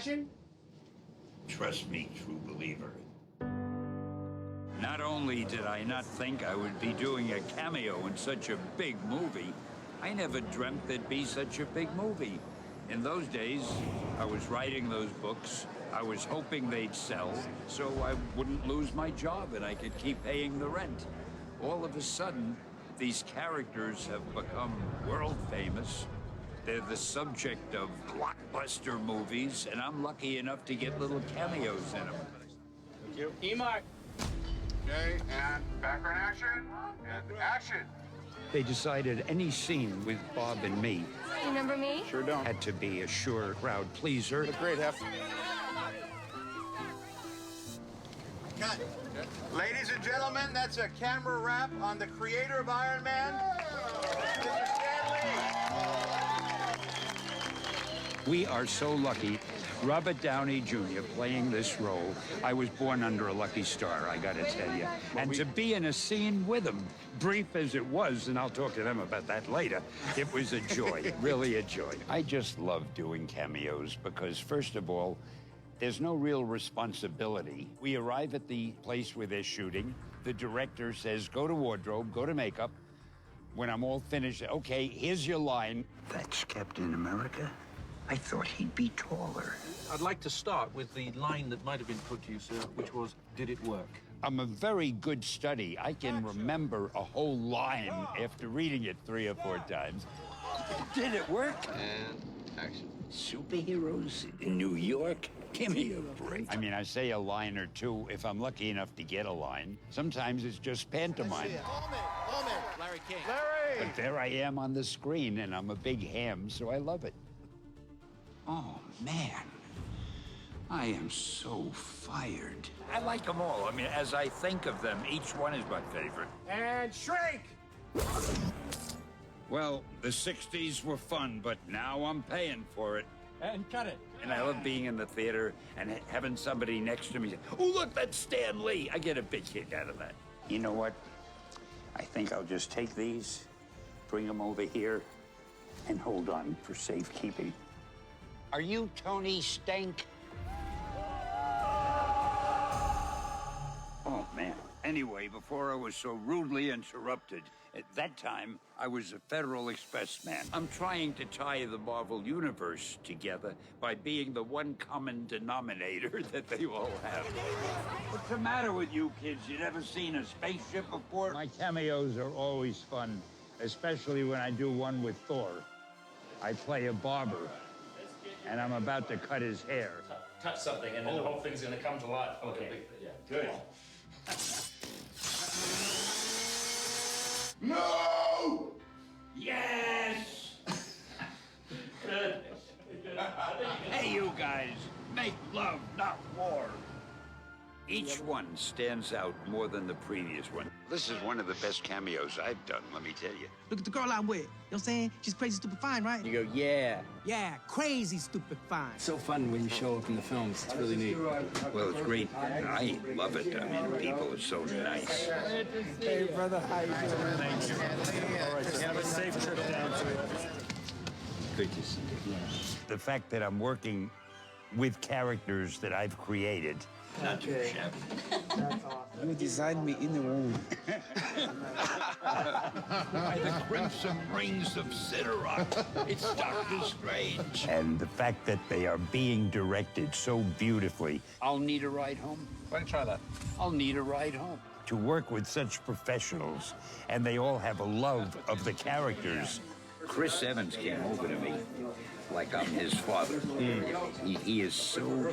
action. Trust me, true believer. Not only did I not think I would be doing a cameo in such a big movie, I never dreamt there'd be such a big movie. In those days, I was writing those books. I was hoping they'd sell, so I wouldn't lose my job and I could keep paying the rent. All of a sudden, these characters have become world famous. They're the subject of blockbuster movies, and I'm lucky enough to get little cameos in them. Thank you. E-Mark. Okay, and background action, and action. They decided any scene with Bob and me Remember me? Sure don't. had to be a sure crowd pleaser. Look great, Hef. Cut. Ladies and gentlemen, that's a camera wrap on the creator of Iron Man, Mr. Stan Lee. We are so lucky. Robert Downey Jr. playing this role. I was born under a lucky star, I gotta tell you. And to be in a scene with him, brief as it was, and I'll talk to them about that later, it was a joy, really a joy. I just love doing cameos because, first of all, there's no real responsibility. We arrive at the place where they're shooting. The director says, go to wardrobe, go to makeup. When I'm all finished, okay, here's your line. That's Captain America? I thought he'd be taller. I'd like to start with the line that might have been put to you, sir, which was, did it work? I'm a very good study. I can remember a whole line after reading it 3 or 4 times. Did it work? And action. Superheroes in New York? Give me a break. I mean, I say a line or two if I'm lucky enough to get a line. Sometimes it's just pantomime. Moment. Larry King. Larry! But there I am on the screen, and I'm a big ham, so I love it. Oh, man. I am so fired. I like them all. I mean, as I think of them, each one is my favorite. And shrink. Well, the 60s were fun, but now I'm paying for it. And cut it. And I love being in the theater and having somebody next to me say, oh, look, that's Stan Lee. I get a big kick out of that. You know what? I think I'll just take these, bring them over here, and hold on for safekeeping. Are you Tony Stank? Oh, man. Anyway, before I was so rudely interrupted, at that time, I was a Federal Express man. I'm trying to tie the Marvel Universe together by being the one common denominator that they all have. What's the matter with you kids? You never seen a spaceship before? My cameos are always fun, especially when I do one with Thor. I play a barber, and I'm about to cut his hair. Touch something, and then the whole thing's gonna come to life. Okay, yeah, good. No! Yes! Hey, you guys, make love, not war. Each one stands out more than the previous one. This is one of the best cameos I've done, let me tell you. Look at the girl I'm with. You know what I'm saying? She's crazy, stupid, fine, right? You go, yeah. Yeah, crazy, stupid, fine. So fun when you show up in the films. It's really neat. Well, it's great. I love it. I mean, people are so nice. Hey, brother, how you doing? Thank you. All right, have a safe trip down to it. Good to see you. The fact that I'm working with characters that I've created. Not too shabby. You designed me in the womb. By the crimson rings of Sidorak, it's Doctor Strange. And the fact that they are being directed so beautifully. I'll need a ride home. Why don't you try that? I'll need a ride home. To work with such professionals, and they all have a love of the characters. Chris Evans came over to me like I'm his father. He is so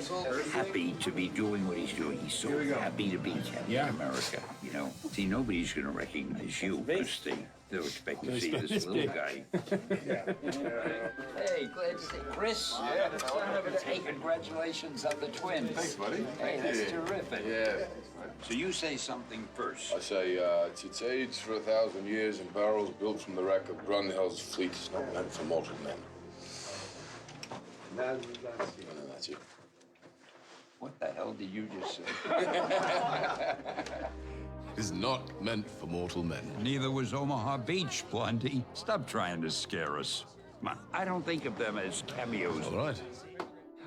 happy to be doing what he's doing. He's so happy to be Captain America. You know, see, nobody's going to recognize you because they'll expect to see this little guy. Hey, glad to see Chris. Yeah. Hey, congratulations on the twins. Thanks, buddy. Hey, that's terrific. Yeah. So you say something first. I say, it's aged for 1,000 years in barrels built from the wreck of Grunhild's fleet. It's not meant for mortal men. And that's it. What the hell did you just say? Is not meant for mortal men. Neither was Omaha Beach, Blondie. Stop trying to scare us. Come on. I don't think of them as cameos. All right.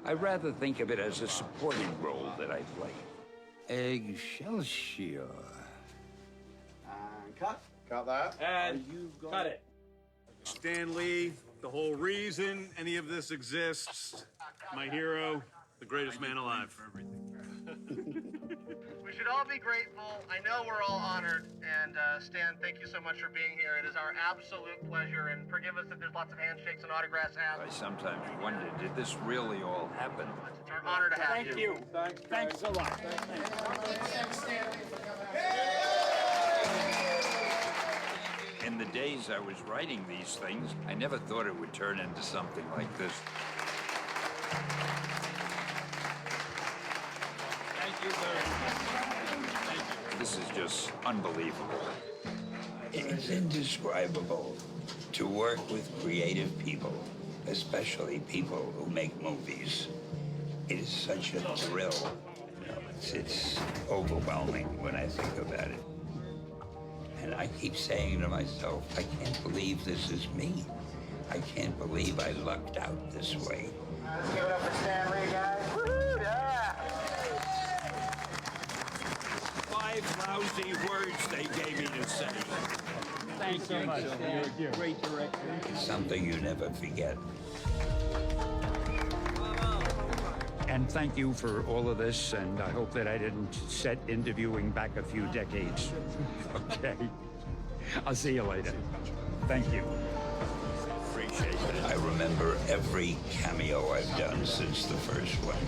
I rather think of it as a supporting role that I play. Excelsior. Cut. Cut that. And cut it. Stan Lee, the whole reason any of this exists. My hero, the greatest man alive. We should all be grateful. I know we're all honored. And Stan, thank you so much for being here. It is our absolute pleasure. And forgive us if there's lots of handshakes and autographs I happening. sometimes wonder, did this really all happen? It's our honor to have Thank you. Thanks a lot. In the days I was writing these things, I never thought it would turn into something like this. Thank you very much. Thank you. This is just unbelievable. It's indescribable to work with creative people, especially people who make movies. It is such a thrill. It's overwhelming when I think about it. And I keep saying to myself, I can't believe this is me. I can't believe I lucked out this way. Let's give it up for Stan Lee, guys. Woo-hoo, yeah. 5 lousy words they gave me to say. Thank you so much. You're a great director. It's something you never forget. And thank you for all of this, and I hope that I didn't set interviewing back a few decades. Okay. I'll see you later. Thank you. Appreciate it. I remember every cameo I've done since the first one.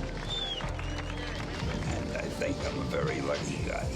And I think I'm a very lucky guy.